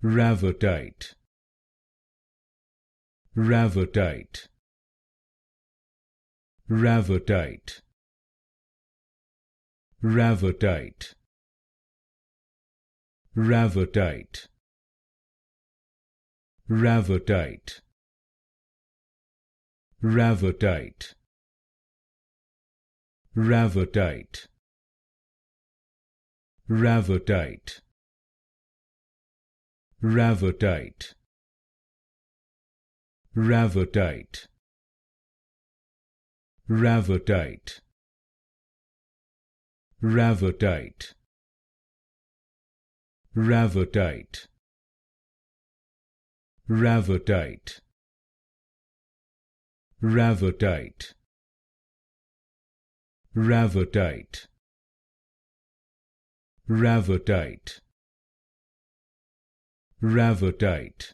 Ravatite, Ravatite, Ravatite, Ravatite, Ravatite, Ravatite, Ravatite, Ravatite, Ravatite, Ravatite, Ravatite, Ravatite, Ravatite, Ravatite, Ravatite, Ravatite, Ravatite, Ravatite, Ravatite,